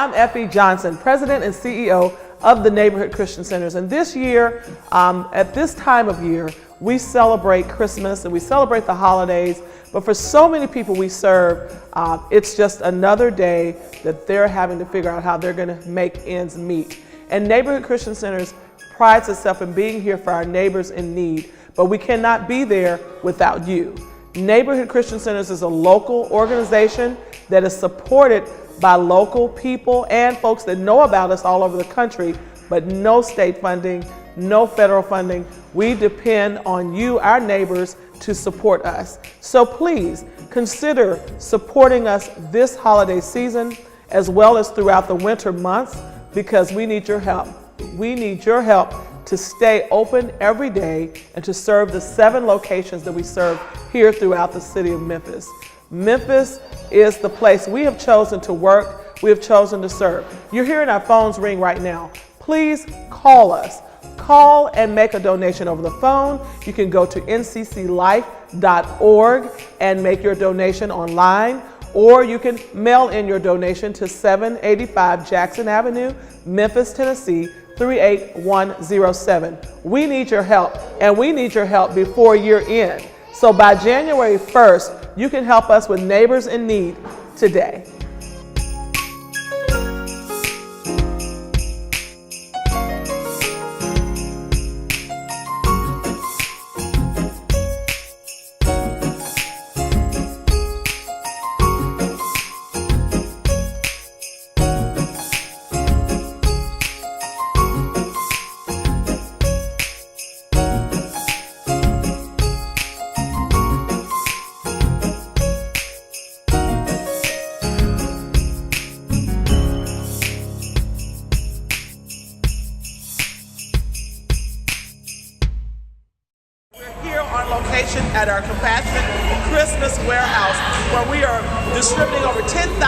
I'm Effie Johnson, President and CEO of the Neighborhood Christian Centers. And this year, at this time of year, we celebrate Christmas and we celebrate the holidays. But for so many people we serve, it's just another day that they're having to figure out how they're going to make ends meet. And Neighborhood Christian Centers prides itself in being here for our neighbors in need, but we cannot be there without you. Neighborhood Christian Centers is a local organization that is supported by local people and folks that know about us all over the country, but no state funding, no federal funding. We depend on you, our neighbors, to support us. So please consider supporting us this holiday season as well as throughout the winter months, because we need your help. We need your help to stay open every day and to serve the 7 locations that we serve here throughout the city of Memphis. Memphis is the place we have chosen to work, we have chosen to serve. You're hearing our phones ring right now. Please call us. Call and make a donation over the phone. You can go to ncclife.org and make your donation online, or you can mail in your donation to 785 Jackson Avenue, Memphis, Tennessee, 38107. We need your help, and we need your help before year end. So by January 1st, you can help us with neighbors in need today. Location at our Compassionate Christmas warehouse, where we are distributing over 10,000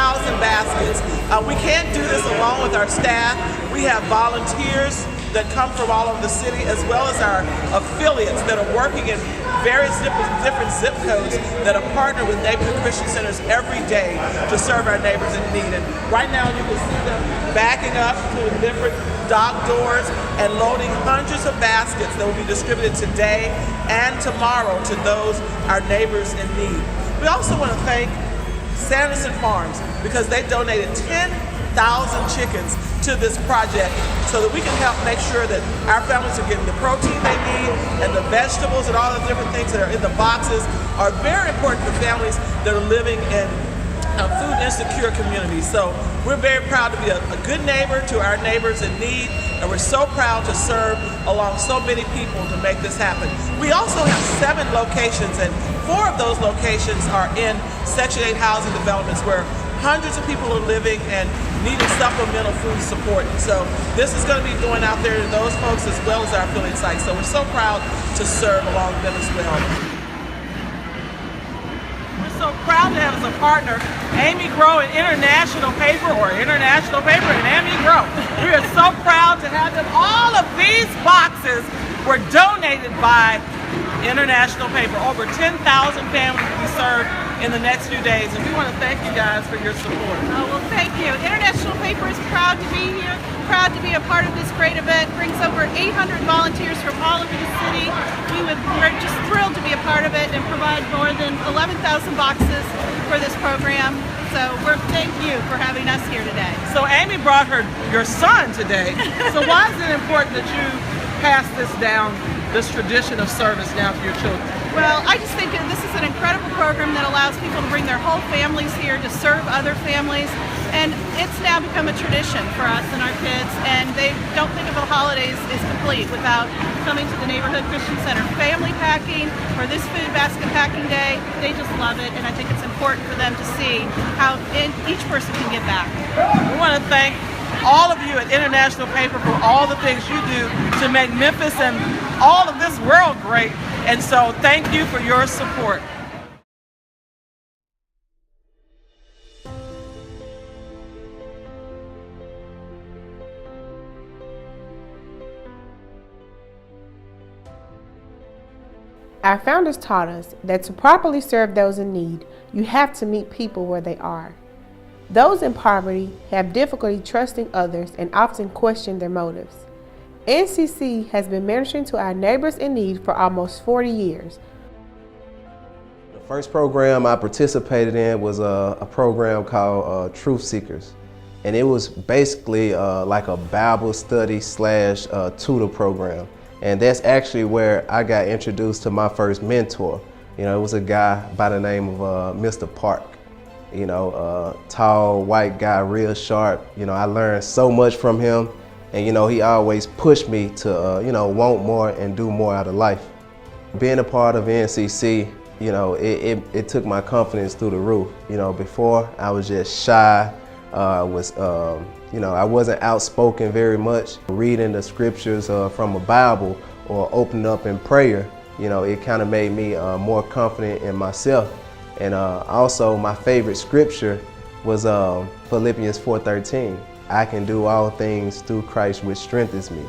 baskets. We can't do this alone with our staff. We have volunteers that come from all over the city, as well as our affiliates that are working in various different zip codes that are partnered with Neighborhood Christian Centers every day to serve our neighbors in need. And right now you can see them backing up to different dock doors and loading hundreds of baskets that will be distributed today and tomorrow to those, our neighbors in need. We also want to thank Sanderson Farms, because they donated 10,000 chickens to this project so that we can help make sure that our families are getting the protein they need, and the vegetables and all the different things that are in the boxes are very important for families that are living in food insecure communities. So we're very proud to be a good neighbor to our neighbors in need, and we're so proud to serve along so many people to make this happen. We also have 7 locations, and 4 of those locations are in Section 8 housing developments where hundreds of people are living and needing supplemental food support. And so this is going to be going out there to those folks as well as our affiliate sites. So we're so proud to serve along them as well. So proud to have as a partner Amy Grow and International Paper, and Amy Grow. We are so proud to have them. All of these boxes were donated by International Paper. Over 10,000 families will be served in the next few days, and we want to thank you guys for your support. Oh, well, thank you. International Paper is proud to be here, proud to be a part of this great event. Brings over 800 volunteers from all over the city. We're just thrilled to be a part of it and provide more than 11,000 boxes for this program. So thank you for having us here today. So Amy brought your son today. So why is it important that you pass this down, this tradition of service now to your children? Well, I just think this is an incredible program that allows people to bring their whole families here to serve other families, and it's now become a tradition for us and our kids, and they don't think of the holidays as complete without coming to the Neighborhood Christian Center family packing or this food basket packing day. They just love it, and I think it's important for them to see how each person can give back. We want to thank all of you at International Paper for all the things you do to make Memphis and all of this world great. And so thank you for your support. Our founders taught us that to properly serve those in need, you have to meet people where they are. Those in poverty have difficulty trusting others and often question their motives. NCC has been ministering to our neighbors in need for almost 40 years. The first program I participated in was a program called Truth Seekers. And it was basically like a Bible study slash tutor program. And that's actually where I got introduced to my first mentor. You know, it was a guy by the name of Mr. Park. You know, tall, white guy, real sharp. You know, I learned so much from him. And, you know, he always pushed me to, you know, want more and do more out of life. Being a part of NCC, you know, it took my confidence through the roof. You know, before I was just shy, you know, I wasn't outspoken very much. Reading the scriptures from a Bible or opening up in prayer, you know, it kind of made me more confident in myself. And also my favorite scripture was Philippians 4:13. I can do all things through Christ which strengthens me,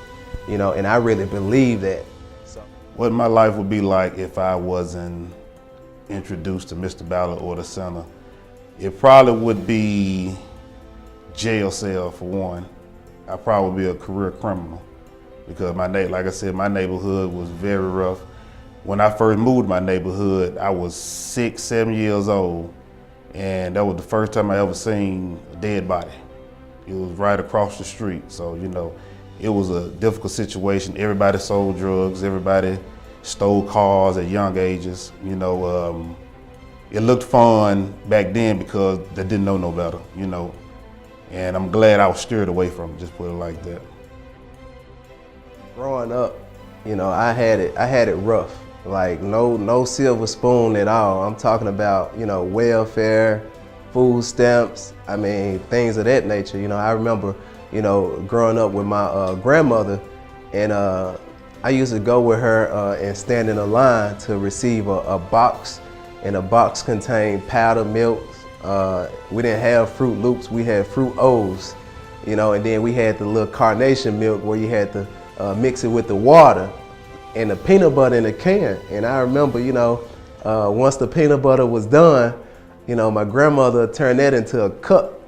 you know, and I really believe that. So, what my life would be like if I wasn't introduced to Mr. Ballard or the center, it probably would be jail cell for one. I'd probably be a career criminal because like I said, my neighborhood was very rough. When I first moved to my neighborhood, I was 6, 7 years old, and that was the first time I ever seen a dead body. It was right across the street, so you know, it was a difficult situation. Everybody sold drugs, everybody stole cars at young ages. You know, it looked fun back then because they didn't know no better, you know. And I'm glad I was steered away from it, just put it like that. Growing up, you know, I had it rough. Like no silver spoon at all. I'm talking about, you know, welfare, food stamps, I mean, things of that nature. You know, I remember, you know, growing up with my grandmother, and I used to go with her and stand in a line to receive a box, and a box contained powdered milk. We didn't have Fruit Loops, we had Fruit O's, you know, and then we had the little carnation milk where you had to mix it with the water and the peanut butter in a can. And I remember, you know, once the peanut butter was done, you know, my grandmother turned that into a cup.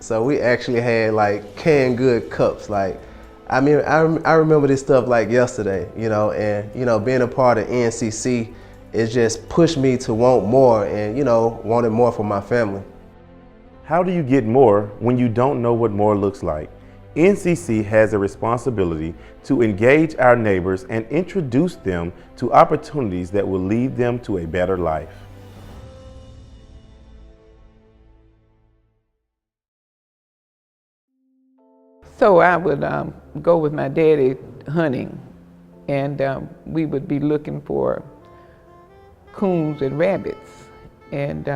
So we actually had like canned good cups. Like, I mean, I remember this stuff like yesterday, you know, and, you know, being a part of NCC, it just pushed me to want more and, you know, wanted more for my family. How do you get more when you don't know what more looks like? NCC has a responsibility to engage our neighbors and introduce them to opportunities that will lead them to a better life. So I would go with my daddy hunting, and we would be looking for coons and rabbits, and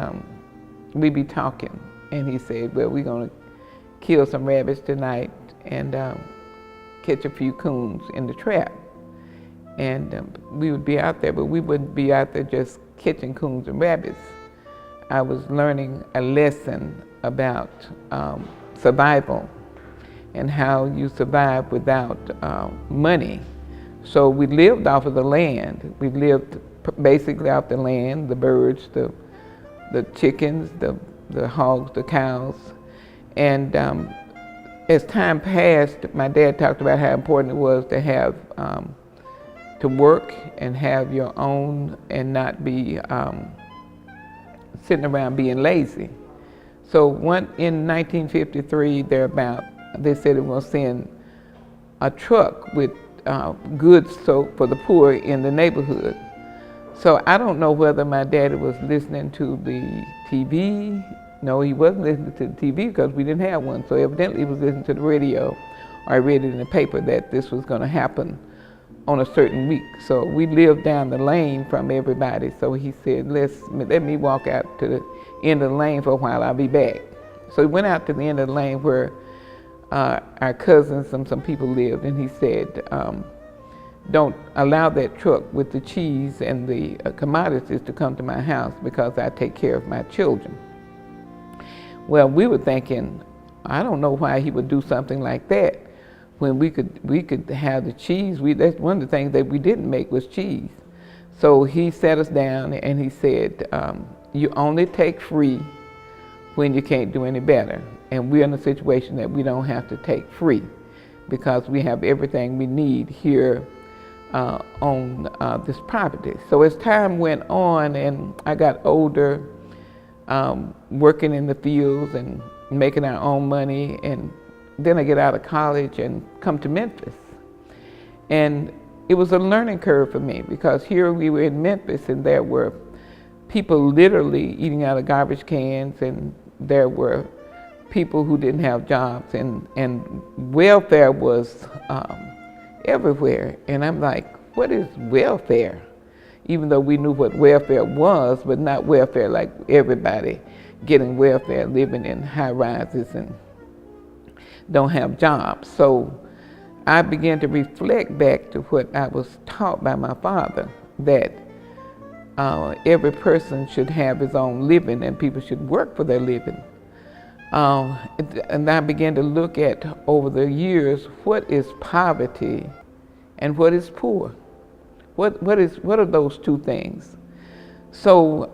we'd be talking, and he said, well, we're gonna kill some rabbits tonight and catch a few coons in the trap. And we would be out there, but we wouldn't be out there just catching coons and rabbits. I was learning a lesson about survival and how you survive without money. So we lived off of the land. We lived basically off the land, the birds, the chickens, the hogs, the cows. And as time passed, my dad talked about how important it was to have, to work and have your own and not be sitting around being lazy. So in 1953, they said they were going to send a truck with goods for the poor in the neighborhood. So I don't know whether my daddy was listening to the TV. No, he wasn't listening to the TV because we didn't have one. So evidently he was listening to the radio, or I read it in the paper that this was going to happen on a certain week. So we lived down the lane from everybody. So he said, let me walk out to the end of the lane for a while, I'll be back. So he went out to the end of the lane where our cousins and some people lived, and he said, don't allow that truck with the cheese and the commodities to come to my house because I take care of my children. Well, we were thinking, I don't know why he would do something like that when we could have the cheese. That's one of the things that we didn't make was cheese. So he sat us down and he said, you only take free when you can't do any better. And we're in a situation that we don't have to take free because we have everything we need here on this property. So as time went on and I got older, working in the fields and making our own money, and then I get out of college and come to Memphis. And it was a learning curve for me because here we were in Memphis and there were people literally eating out of garbage cans, and there were people who didn't have jobs, and welfare was everywhere. And I'm like, what is welfare? Even though we knew what welfare was, but not welfare like everybody getting welfare, living in high rises and don't have jobs. So I began to reflect back to what I was taught by my father, that every person should have his own living and people should work for their living. And I began to look at, over the years, what is poverty and what is poor? What are those two things? So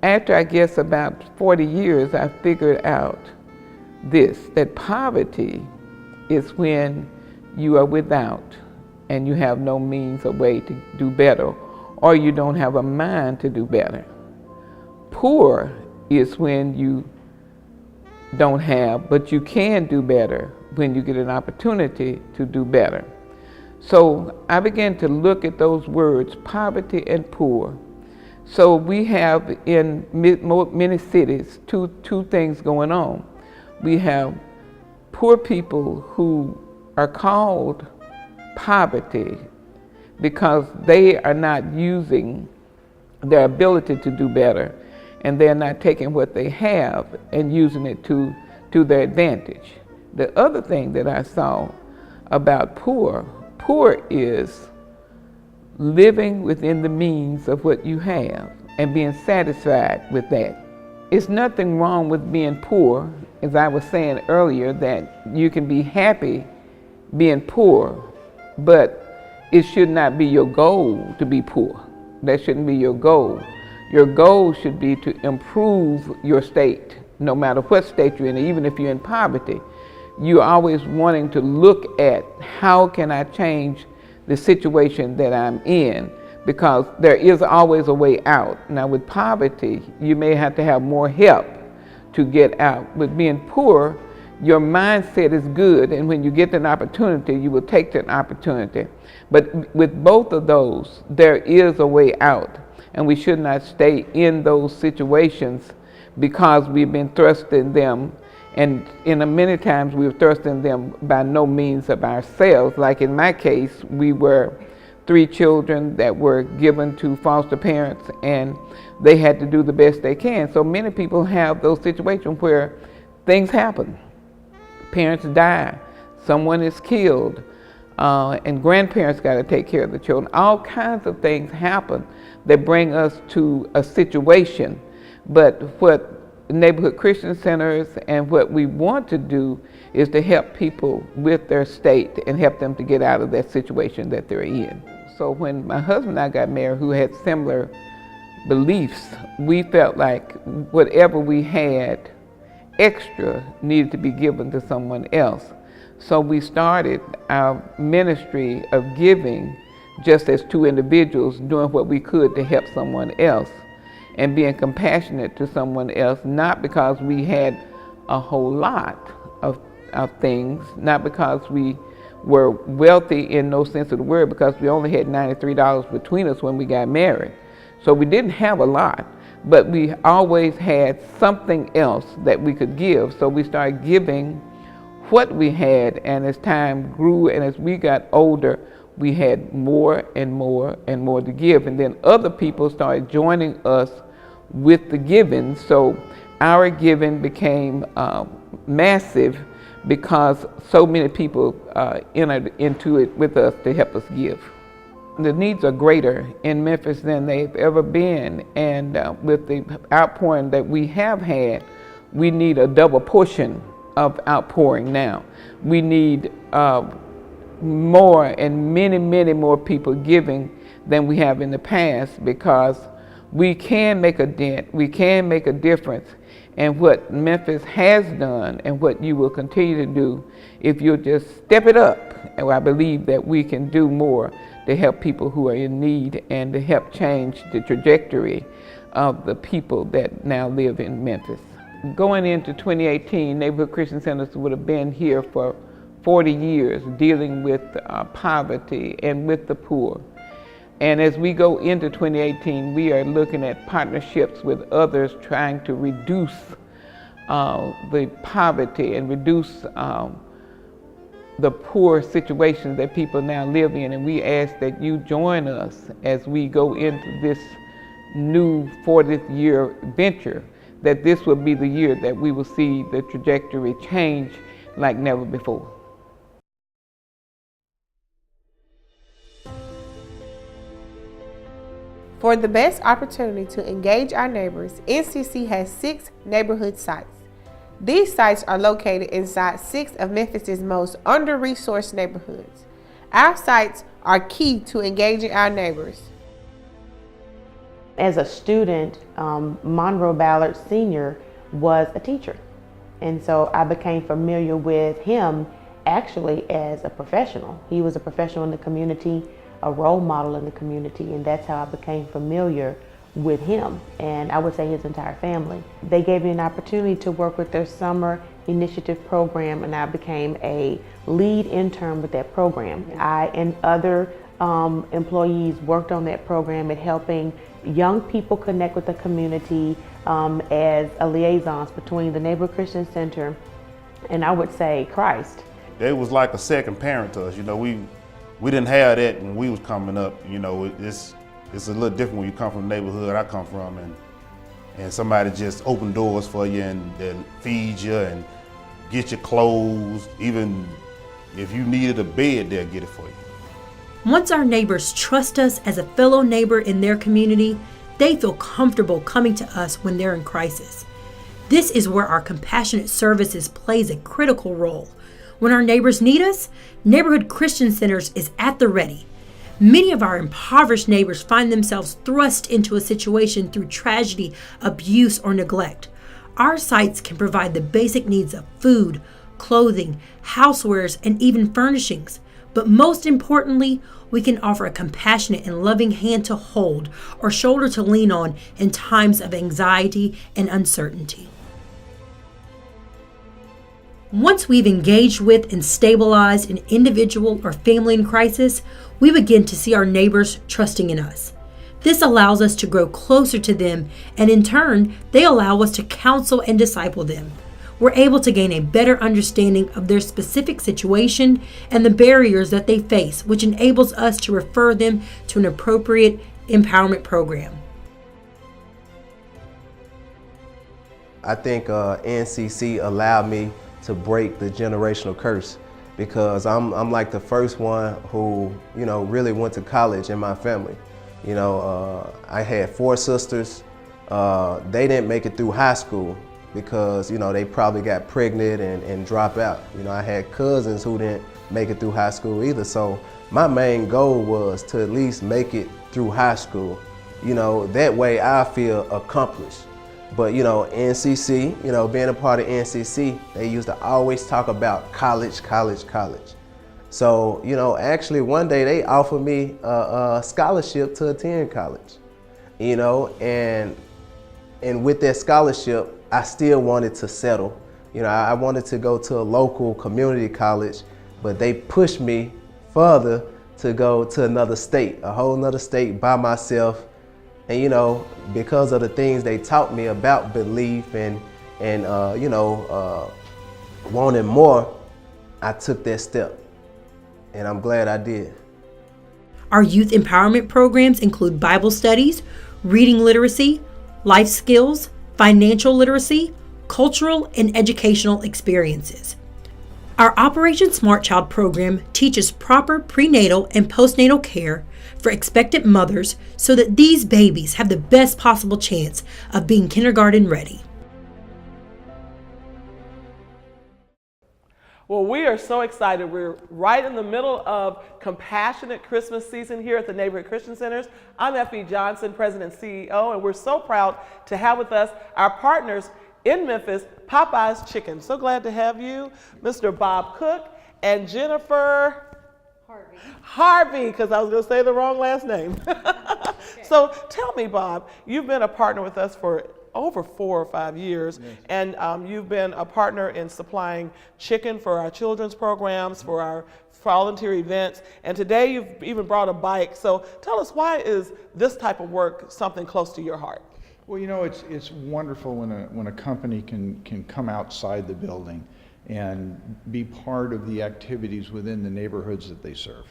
after, I guess, about 40 years, I figured out this, that poverty is when you are without and you have no means or way to do better, or you don't have a mind to do better. Poor is when you don't have, but you can do better when you get an opportunity to do better. So I began to look at those words, poverty and poor. So we have in many cities two things going on. We have poor people who are called poverty because they are not using their ability to do better, and they're not taking what they have and using it to their advantage. The other thing that I saw about poor is living within the means of what you have and being satisfied with that. It's nothing wrong with being poor, as I was saying earlier, that you can be happy being poor, but it should not be your goal to be poor. That shouldn't be your goal. Your goal should be to improve your state, no matter what state you're in, even if you're in poverty. You're always wanting to look at how can I change the situation that I'm in, because there is always a way out. Now with poverty, you may have to have more help to get out. With being poor, your mindset is good, and when you get an opportunity, you will take that opportunity. But with both of those, there is a way out, and we should not stay in those situations because we've been thrust in them. And many times we were thrust in them by no means of ourselves. Like in my case, we were 3 children that were given to foster parents, and they had to do the best they can. So many people have those situations where things happen. Parents die, someone is killed, and grandparents got to take care of the children. All kinds of things happen that bring us to a situation. But what neighborhood Christian centers and what we want to do is to help people with their state and help them to get out of that situation that they're in. So when my husband and I got married, who had similar beliefs, we felt like whatever we had extra needed to be given to someone else. So we started our ministry of giving just as 2 individuals, doing what we could to help someone else and being compassionate to someone else, not because we had a whole lot of things, not because we were wealthy in no sense of the word, because we only had $93 between us when we got married. So we didn't have a lot, but we always had something else that we could give. So we started giving what we had, and as time grew and as we got older, we had more and more and more to give. And then other people started joining us with the giving. So our giving became massive because so many people entered into it with us to help us give. The needs are greater in Memphis than they've ever been, and with the outpouring that we have had, we need a double portion of outpouring now. We need more and many more people giving than we have in the past, because we can make a dent, we can make a difference, and what Memphis has done and what you will continue to do if you'll just step it up. And I believe that we can do more to help people who are in need and to help change the trajectory of the people that now live in Memphis. Going into 2018, Neighborhood Christian Centers would have been here for 40 years dealing with poverty and with the poor. And as we go into 2018, we are looking at partnerships with others trying to reduce the poverty and reduce the poor situations that people now live in. And we ask that you join us as we go into this new 40th year venture, that this will be the year that we will see the trajectory change like never before. For the best opportunity to engage our neighbors, NCC has 6 neighborhood sites. These sites are located inside 6 of Memphis's most under-resourced neighborhoods. Our sites are key to engaging our neighbors. As a student, Monroe Ballard Sr. was a teacher. And so I became familiar with him actually as a professional. He was a professional in the community, a role model in the community, and that's how I became familiar with him, and I would say his entire family. They gave me an opportunity to work with their summer initiative program, and I became a lead intern with that program. I and other employees worked on that program at helping young people connect with the community as a liaisons between the Neighborhood Christian Center and I would say Christ. They was like a second parent to us. You know, we didn't have that when we was coming up. You know, it's a little different when you come from the neighborhood I come from, and somebody just open doors for you and feed you and get your clothes. Even if you needed a bed, they'll get it for you. Once our neighbors trust us as a fellow neighbor in their community, they feel comfortable coming to us when they're in crisis. This is where our compassionate services plays a critical role. When our neighbors need us, Neighborhood Christian Centers is at the ready. Many of our impoverished neighbors find themselves thrust into a situation through tragedy, abuse, or neglect. Our sites can provide the basic needs of food, clothing, housewares, and even furnishings. But most importantly, we can offer a compassionate and loving hand to hold or shoulder to lean on in times of anxiety and uncertainty. Once we've engaged with and stabilized an individual or family in crisis, we begin to see our neighbors trusting in us. This allows us to grow closer to them, and in turn, they allow us to counsel and disciple them. We're able to gain a better understanding of their specific situation and the barriers that they face, which enables us to refer them to an appropriate empowerment program. I think NCC allowed me to break the generational curse, because I'm like the first one who, you know, really went to college in my family. You know, I had 4 sisters. They didn't make it through high school because, you know, they probably got pregnant and dropped out. You know, I had cousins who didn't make it through high school either. So my main goal was to at least make it through high school. You know, that way I feel accomplished. But, you know, NCC, you know, being a part of NCC, they used to always talk about college, college, college. So, you know, actually one day they offered me a scholarship to attend college, you know, and with that scholarship, I still wanted to settle. You know, I wanted to go to a local community college, but they pushed me further to go to another state, a whole nother state by myself. And, you know, because of the things they taught me about belief and you know, wanting more, I took that step. And I'm glad I did. Our youth empowerment programs include Bible studies, reading literacy, life skills, financial literacy, cultural and educational experiences. Our Operation Smart Child program teaches proper prenatal and postnatal care for expectant mothers so that these babies have the best possible chance of being kindergarten ready. Well, we are so excited. We're right in the middle of compassionate Christmas season here at the Neighborhood Christian Centers. I'm Effie Johnson, President and CEO, and we're so proud to have with us our partners in Memphis, Popeye's Chicken. So glad to have you, Mr. Bob Cook and Jennifer Harvey, because I was going to say the wrong last name. So tell me, Bob, you've been a partner with us for over 4 or 5 years, and you've been a partner in supplying chicken for our children's programs, for our volunteer events, and today you've even brought a bike. So tell us, why is this type of work something close to your heart? Well, you know, it's wonderful when a company can come outside the building and be part of the activities within the neighborhoods that they serve.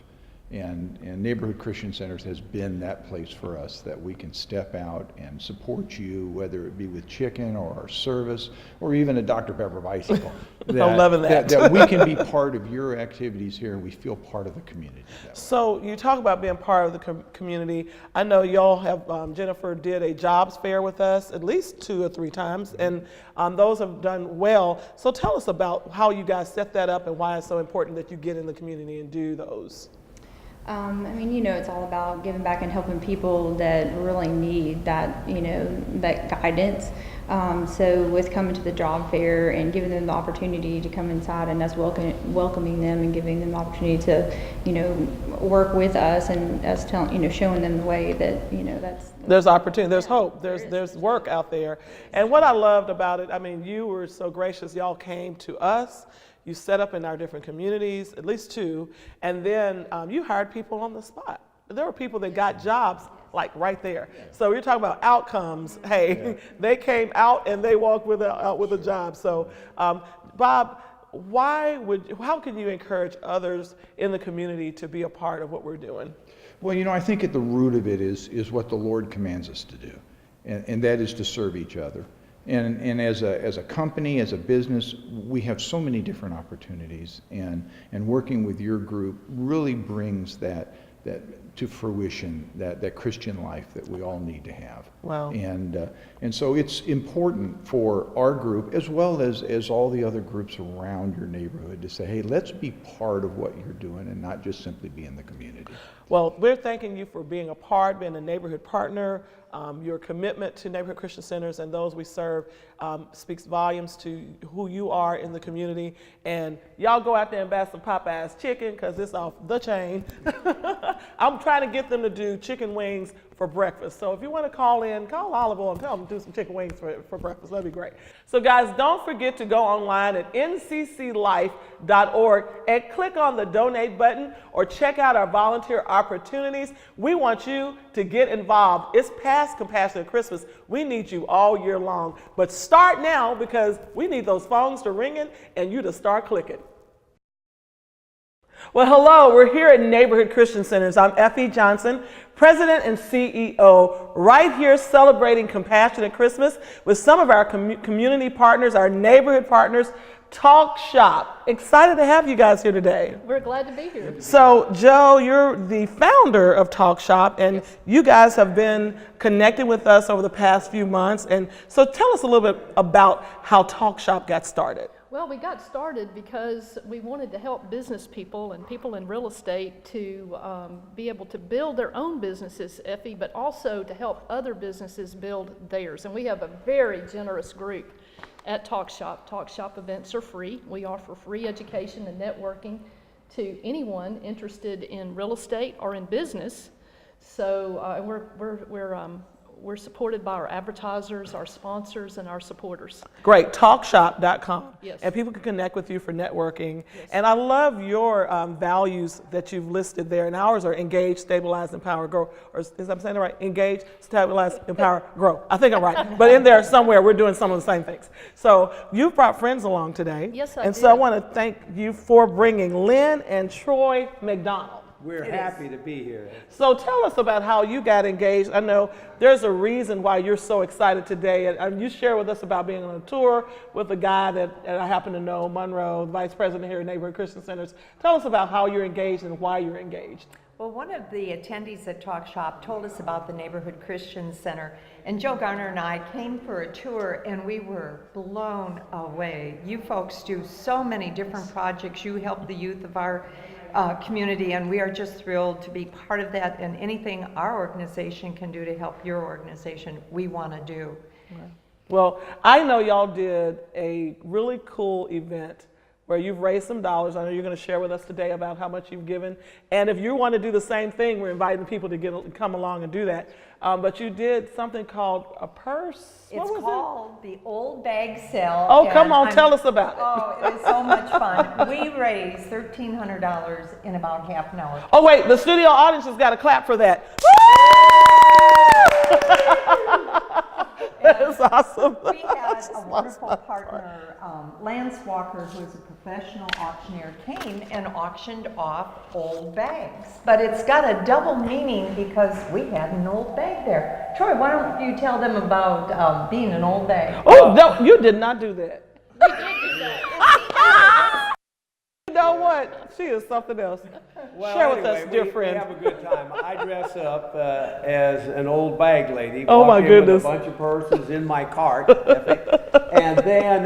And Neighborhood Christian Centers has been that place for us, that we can step out and support you, whether it be with chicken or our service or even a Dr. Pepper bicycle. I'm loving that. that we can be part of your activities here and we feel part of the community. So you talk about being part of the community. I know y'all have, Jennifer did a jobs fair with us at least 2 or 3 times, and those have done well. So tell us about how you guys set that up and why it's so important that you get in the community and do those. I mean, you know, it's all about giving back and helping people that really need that, you know, that guidance. So with coming to the job fair and giving them the opportunity to come inside and us welcoming them and giving them the opportunity to, you know, work with us and us telling, you know, showing them the way that, you know, there's opportunity, there's hope, there's work out there. And what I loved about it, I mean, you were so gracious, y'all came to us. You set up in our different communities, at least 2, and then you hired people on the spot. There were people that got jobs like right there. So you're talking about outcomes. Hey, they came out and they walked out with a job. So Bob, how can you encourage others in the community to be a part of what we're doing? Well, you know, I think at the root of it is what the Lord commands us to do, and that is to serve each other. And as a company, as a business, we have so many different opportunities, and working with your group really brings that to fruition, that Christian life that we all need to have. Wow. And so it's important for our group, as well as all the other groups around your neighborhood, to say, hey, let's be part of what you're doing and not just simply be in the community. Well, we're thanking you for being a part, being a neighborhood partner. Your commitment to Neighborhood Christian Centers and those we serve speaks volumes to who you are in the community. And y'all go out there and buy some Popeye's chicken, because it's off the chain. I'm trying to get them to do chicken wings for breakfast. So if you want to call Olive Oil and tell them to do some chicken wings for breakfast. That'd be great. So guys, don't forget to go online at ncclife.org and click on the donate button or check out our volunteer opportunities. We want you to get involved. It's past Compassionate Christmas. We need you all year long. But start now, because we need those phones to ringing and you to start clicking. Well, hello, we're here at Neighborhood Christian Centers. I'm Effie Johnson, President and CEO, right here celebrating Compassionate Christmas with some of our community partners, our neighborhood partners, Talk Shop. Excited to have you guys here today. We're glad to be here. So, Joe, you're the founder of Talk Shop, and you guys have been connected with us over the past few months. And so tell us a little bit about how Talk Shop got started. Well, we got started because we wanted to help business people and people in real estate to be able to build their own businesses, Effie, but also to help other businesses build theirs. And we have a very generous group at Talk Shop. Talk Shop events are free. We offer free education and networking to anyone interested in real estate or in business. So we're supported by our advertisers, our sponsors, and our supporters. Great, talkshop.com. Yes. And people can connect with you for networking. Yes. And I love your values that you've listed there. And ours are engage, stabilize, empower, grow. Or is I'm saying it right? Engage, stabilize, empower, grow. I think I'm right. But in there somewhere, we're doing some of the same things. So you've brought friends along today. Yes, I And did. so I want to thank you for bringing Lynn and Troy McDonald. We're happy to be here. So tell us about how you got engaged. I know there's a reason why you're so excited today. And you share with us about being on a tour with a guy that I happen to know, Monroe, the Vice President here at Neighborhood Christian Centers. Tell us about how you're engaged and why you're engaged. Well, one of the attendees at Talk Shop told us about the Neighborhood Christian Center, and Joe Garner and I came for a tour and we were blown away. You folks do so many different projects. You help the youth of our community, and we are just thrilled to be part of that, and anything our organization can do to help your organization, we want to do. Well, I know y'all did a really cool event where you've raised some dollars. I know you're going to share with us today about how much you've given. And if you want to do the same thing, we're inviting people to come along and do that. But you did something called a purse. It's called the Old Bag Sale. Oh, come on, tell us about it. Oh, it was so much fun. We raised $1,300 in about half an hour. Oh, wait, the studio audience has got to clap for that. That is awesome. We had a wonderful partner, Lance Walker, who is a professional auctioneer, came and auctioned off old bags. But it's got a double meaning because we had an old bag there. Troy, why don't you tell them about being an old bag? Oh, no, you did not do that. We did do that. You know what? She is something else. Well, Share with anyway, us, dear we friend. have a good time. I dress up as an old bag lady. Oh, walk my in goodness. With a bunch of purses in my cart. And then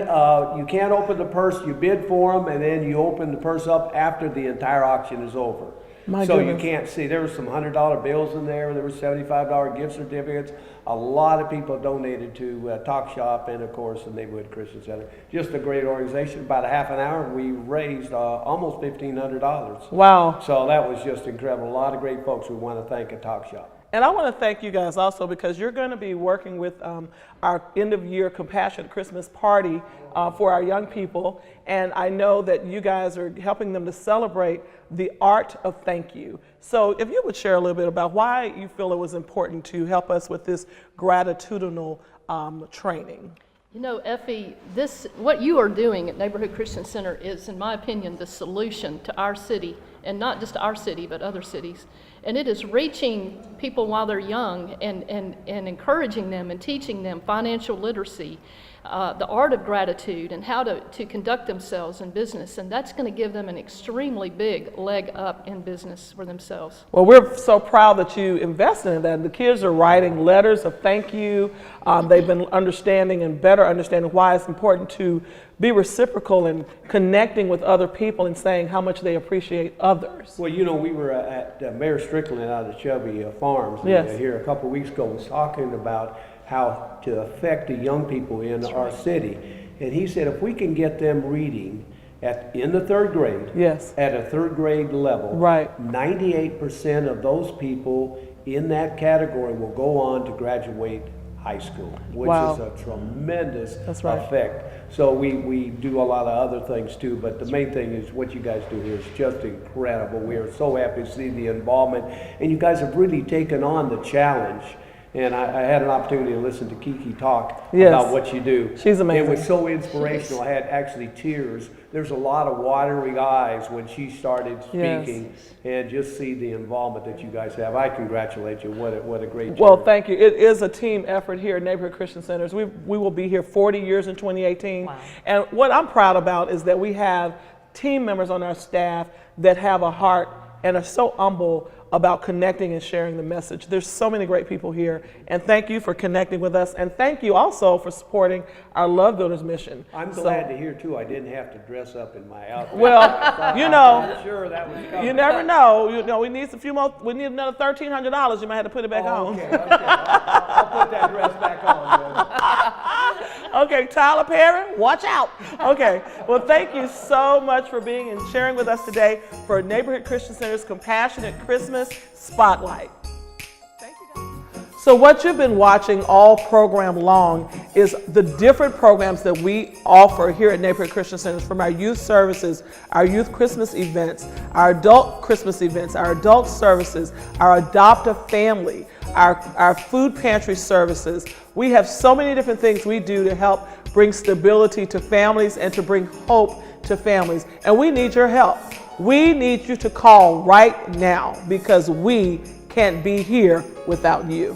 you can't open the purse. You bid for them, and then you open the purse up after the entire auction is over. My so goodness. you can't see. There were some $100 bills in there. There were $75 gift certificates. A lot of people donated to Talk Shop and, of course, the Neighborhood Christian Center. Just a great organization. About a half an hour, we raised almost $1,500. Wow. So that was just incredible. A lot of great folks we want to thank at Talk Shop. And I want to thank you guys also because you're going to be working with our end-of-year Compassionate Christmas party for our young people. And I know that you guys are helping them to celebrate the art of thank you. So if you would share a little bit about why you feel it was important to help us with this gratitudinal training. You know, Effie, what you are doing at Neighborhood Christian Center is, in my opinion, the solution to our city, and not just our city, but other cities. And it is reaching people while they're young and encouraging them and teaching them financial literacy, the art of gratitude, and how to conduct themselves in business. And that's going to give them an extremely big leg up in business for themselves. Well, we're so proud that you invested in that. The kids are writing letters of thank you. They've been understanding and better understanding why it's important to be reciprocal and connecting with other people and saying how much they appreciate others. Well, you know, we were at Mayor Strickland out of Chubby Farms here a couple of weeks ago, was talking about how to affect the young people in our city. And he said if we can get them reading in the third grade, at a third grade level, 98% of those people in that category will go on to graduate high school, which is a tremendous effect. So we do a lot of other things too, but the main thing is what you guys do here is just incredible. We are so happy to see the involvement, and you guys have really taken on the challenge. And I had an opportunity to listen to Kiki talk about what you do. She's amazing. It was so inspirational. I had actually tears. There's a lot of watery eyes when she started speaking, and just see the involvement that you guys have. I congratulate you. What a great job. Well, thank you. It is a team effort here at Neighborhood Christian Centers. We will be here 40 years in 2018. Wow. And what I'm proud about is that we have team members on our staff that have a heart and are so humble about connecting and sharing the message. There's so many great people here, and thank you for connecting with us, and thank you also for supporting our Love Builders mission. I'm glad to hear too I didn't have to dress up in my outfit. Well, you know, I'm sure that was coming. You never know. You know, we need a few more. We need another $1,300. You might have to put it back on. Okay. I'll put that dress back on. Okay, Tyler Perry, watch out. Okay, well, thank you so much for being and sharing with us today for Neighborhood Christian Center's Compassionate Christmas Spotlight. Thank you, guys. So what you've been watching all program long is the different programs that we offer here at Neighborhood Christian Centers, from our youth services, our youth Christmas events, our adult Christmas events, our adult services, our adopt-a family, our food pantry services. We have so many different things we do to help bring stability to families and to bring hope to families. And we need your help. We need you to call right now because we can't be here without you.